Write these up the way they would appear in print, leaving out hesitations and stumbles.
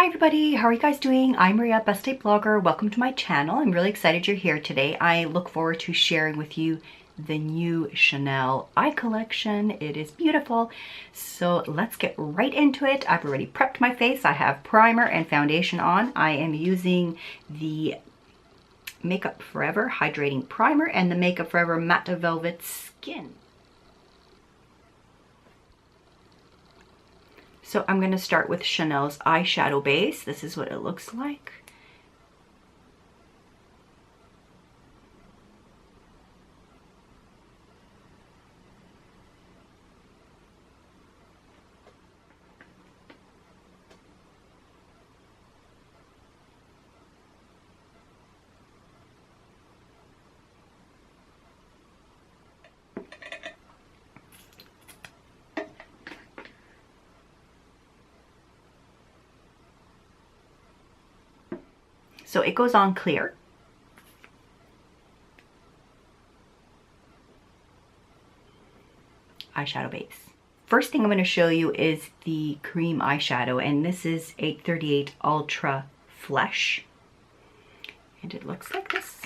Hi everybody, how are you guys doing? I'm Maria, Bestdayblogger. Welcome to my channel. I'm really excited you're here today. I look forward to sharing with you the new Chanel eye collection. It is beautiful. So let's get right into it. I've already prepped my face. I have primer and foundation on. I am using the Makeup Forever Hydrating Primer and the Makeup Forever Matte Velvet Skin. So I'm going to start with Chanel's eyeshadow base. This is what it looks like. So it goes on clear. Eyeshadow base. First thing I'm going to show you is the cream eyeshadow, and this is 838 Ultra Flesh. And it looks like this.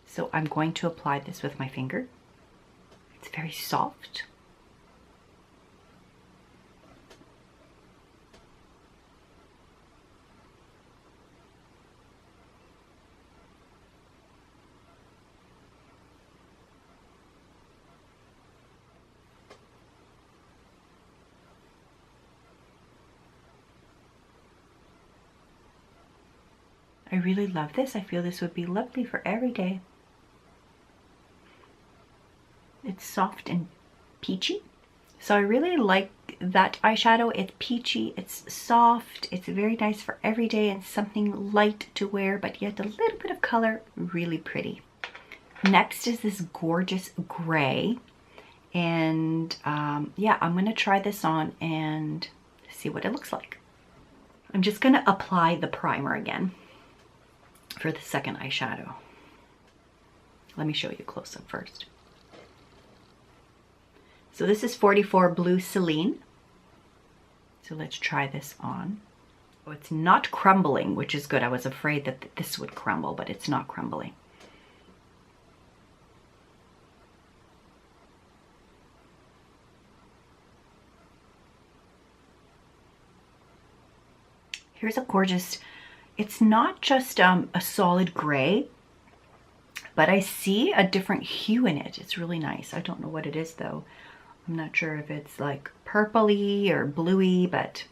So I'm going to apply this with my finger. It's very soft. I really love this. I feel this would be lovely for every day. It's soft and peachy. So I really like that eyeshadow. It's peachy, it's soft, it's very nice for every day and something light to wear, but yet a little bit of color, really pretty. Next is this gorgeous gray. And yeah, I'm gonna try this on and see what it looks like. I'm just gonna apply the primer again for the second eyeshadow. Let me show you close up first. So this is 44 Bleu Selene. So let's try this on. Oh, it's not crumbling, which is good. I was afraid that this would crumble, but it's not crumbling. Here's a gorgeous, it's not just a solid gray, but I see a different hue in it. It's really nice. I don't know what it is though. I'm not sure if it's like purpley or bluey, but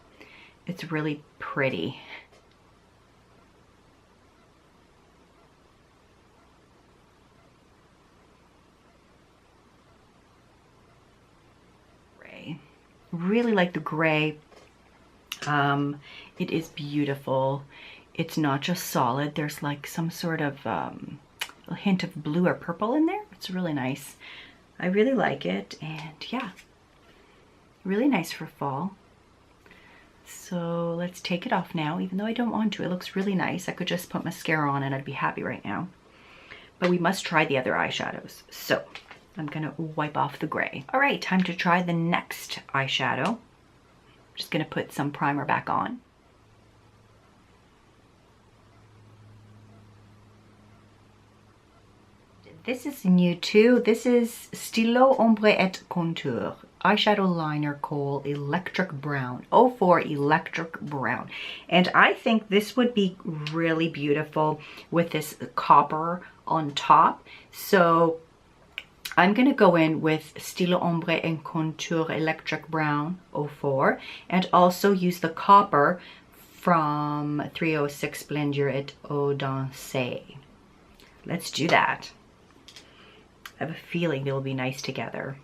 it's really pretty. Gray. Really like the gray. It is beautiful. It's not just solid. There's like some sort of a hint of blue or purple in there. It's really nice. I really like it, and yeah, really nice for fall. So let's take it off now, even though I don't want to. It looks really nice. I could just put mascara on and I'd be happy right now. But we must try the other eyeshadows. So I'm gonna wipe off the gray. All right, time to try the next eyeshadow. I'm just gonna put some primer back on. This is new too. This is Stylo Ombre et Contour eyeshadow liner Khol Electric Brown, 04 Electric Brown. And I think this would be really beautiful with this copper on top. So I'm going to go in with Stylo Ombre et Contour Electric Brown 04 and also use the copper from 306 Splendeur et Audace. Let's do that. I have a feeling they'll be nice together.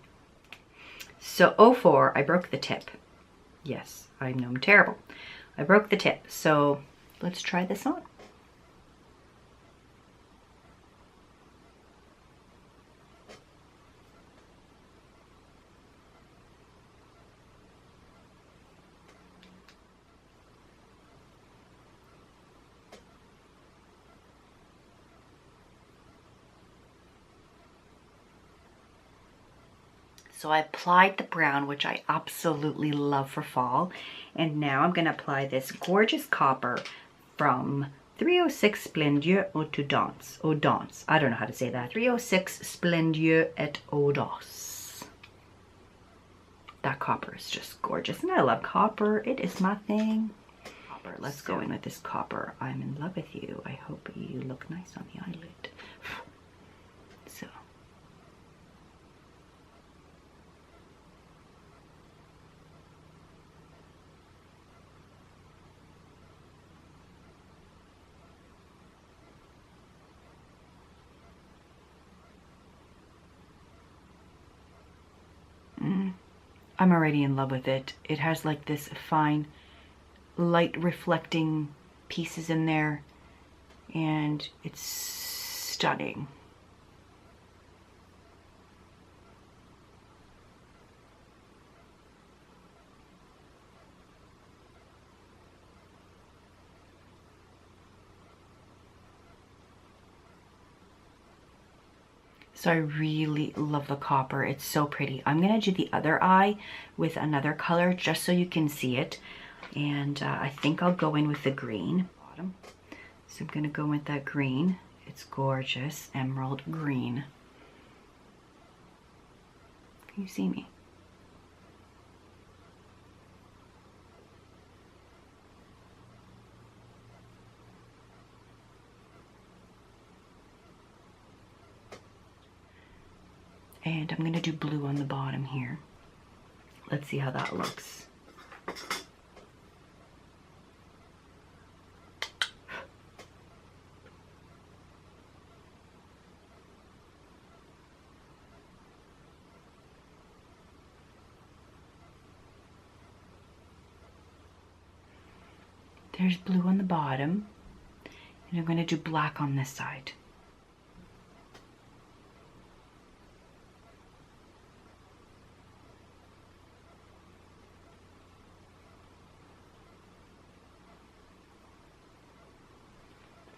So 04, I broke the tip. Yes, I know I'm terrible. I broke the tip, so let's try this on. So I applied the brown, which I absolutely love for fall. And now I'm going to apply this gorgeous copper from 306 Splendeur et Audace. I don't know how to say that. 306 Splendeur et Audace. That copper is just gorgeous. And I love copper. It is my thing. Copper. Let's go in with this copper. I'm in love with you. I hope you look nice on the eyelid. So. I'm already in love with it. It has like this fine light reflecting pieces in there, and it's stunning. So I really love the copper. It's so pretty. I'm going to do the other eye with another color just so you can see it. And I think I'll go in with the green. Bottom. So I'm going to go with that green. It's gorgeous. Emerald green. Can you see me? And I'm going to do blue on the bottom here. Let's see how that looks. There's blue on the bottom. And I'm going to do black on this side.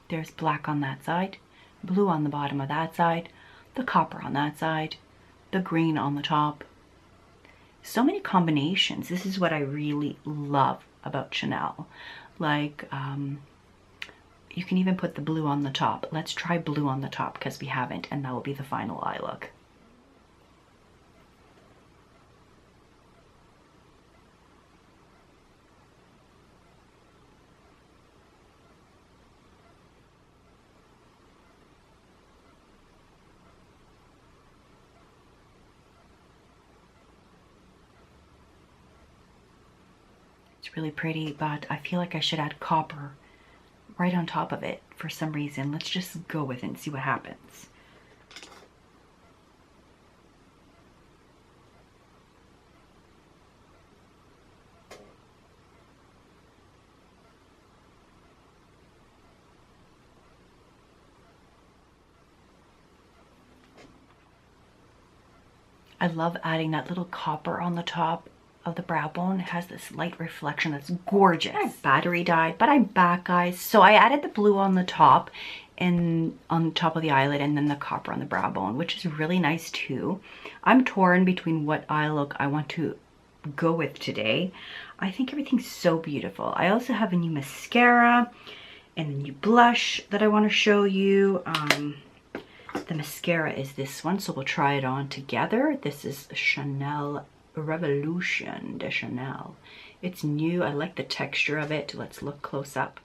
There's black on that side, blue on the bottom of that side, the copper on that side, the green on the top. So many combinations. This is what I really love about Chanel. Like, you can even put the blue on the top. Let's try blue on the top because we haven't, and that will be the final eye look. It's really pretty, but I feel like I should add copper right on top of it for some reason. Let's just go with it and see what happens. I love adding that little copper on the top of the brow bone. It has this light reflection that's gorgeous. I battery dyed, but I'm back, guys. So I added the blue on the top and on top of the eyelid, and then the copper on the brow bone, which is really nice too. I'm torn between what eye look I want to go with today. I think everything's so beautiful. I also have a new mascara and a new blush that I want to show you. The mascara is this one, so we'll try it on together. This is Chanel Revolution de Chanel. It's new. I like the texture of it. Let's look close up.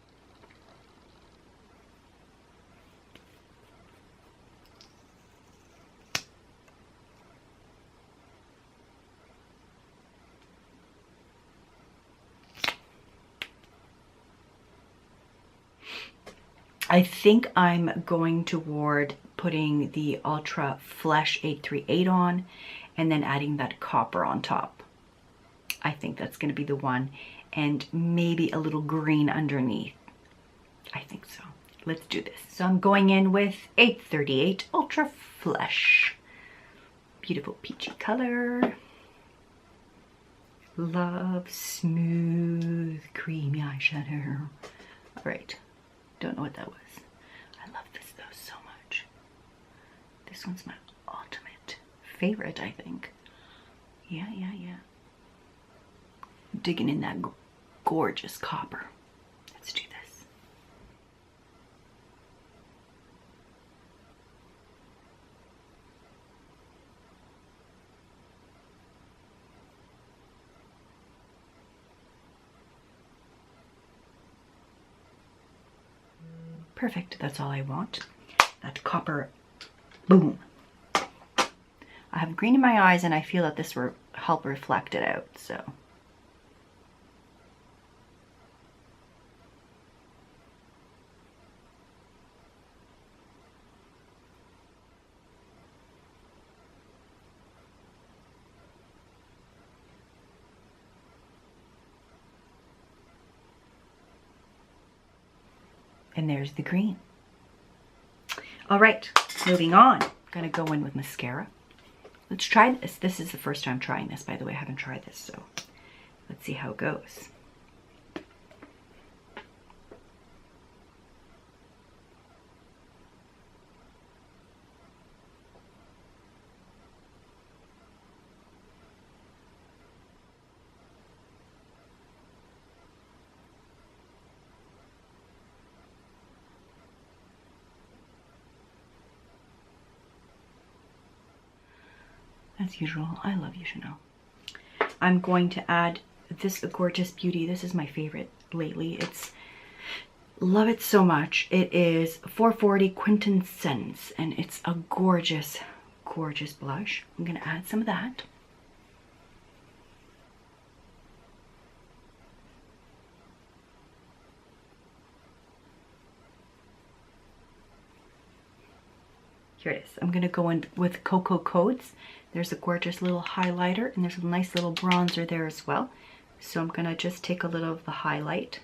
I think I'm going toward putting the Ultra Flesh 838 on and then adding that copper on top. I think that's going to be the one, and maybe a little green underneath. I think so. Let's do this. So I'm going in with 838 Ultra Flesh. Beautiful peachy color. Love smooth creamy eyeshadow. All right. Don't know what that was. I love this though so much. This one's my ultimate favorite, I think. Yeah. Digging in that gorgeous copper. Let's do this. Perfect, that's all I want. That copper, boom. I have green in my eyes and I feel that this will help reflect it out, so. And there's the green. All right, moving on. I'm gonna go in with mascara. Let's try this. This is the first time trying this, by the way. I haven't tried this, so let's see how it goes. As usual, I love you, Chanel. I'm going to add this gorgeous beauty. This is my favorite lately. Love it so much. It is 440 Quintessence, and it's a gorgeous, gorgeous blush. I'm gonna add some of that. Here it is. I'm gonna go in with Coco Codes. There's a gorgeous little highlighter and there's a nice little bronzer there as well. So I'm gonna just take a little of the highlight.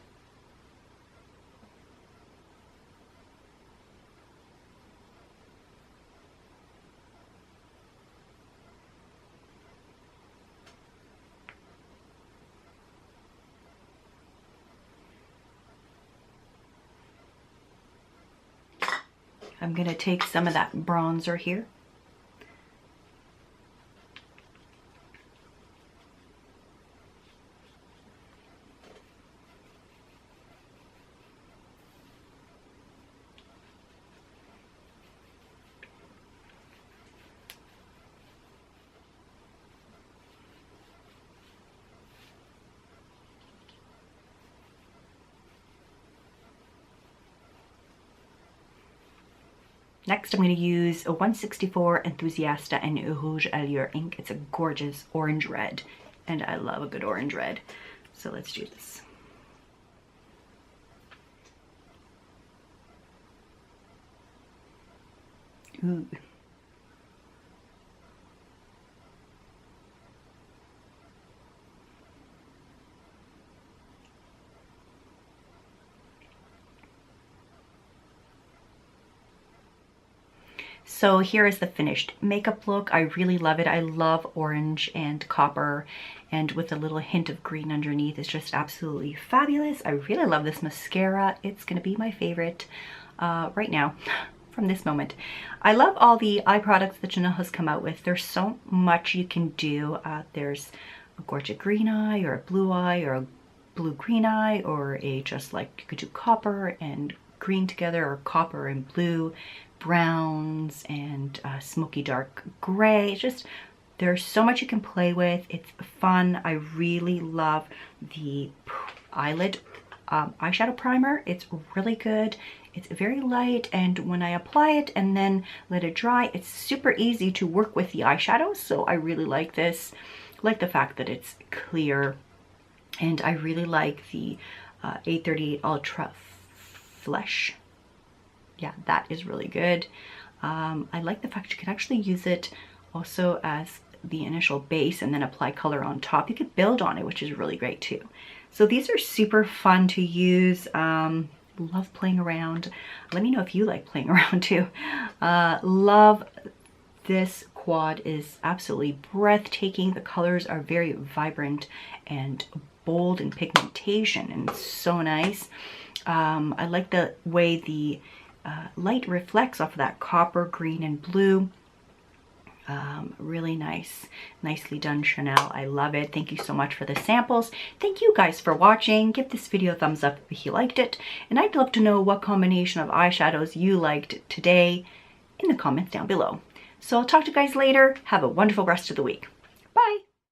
I'm gonna take some of that bronzer here. Next, I'm going to use a 164 Enthusiasta and Rouge Allure ink. It's a gorgeous orange red, and I love a good orange red. So let's do this. Ooh. So here is the finished makeup look. I really love it. I love orange and copper, and with a little hint of green underneath. It's just absolutely fabulous. I really love this mascara. It's gonna be my favorite right now from this moment. I love all the eye products that Chanel has come out with. There's so much you can do. There's a gorgeous green eye or a blue eye or a blue green eye, or a just like you could do copper and green together, or copper and blue, browns and smoky dark gray. It's just, there's so much you can play with. It's fun. I really love the Eyelid eyeshadow primer. It's really good. It's very light, and when I apply it and then let it dry, it's super easy to work with the eyeshadow. So I really like this. I like the fact that it's clear, and I really like the 838 Ultra Flesh. Yeah, that is really good. I like the fact you can actually use it also as the initial base and then apply color on top. You could build on it, which is really great too. So these are super fun to use. Love playing around. Let me know if you like playing around too. Love this quad. Is absolutely breathtaking. The colors are very vibrant and bold in pigmentation, and it's so nice. I like the way the light reflects off of that copper, green, and blue. Really nice, nicely done Chanel. I love it. Thank you so much for the samples. Thank you guys for watching. Give this video a thumbs up if you liked it. And I'd love to know what combination of eyeshadows you liked today in the comments down below. So I'll talk to you guys later. Have a wonderful rest of the week. Bye.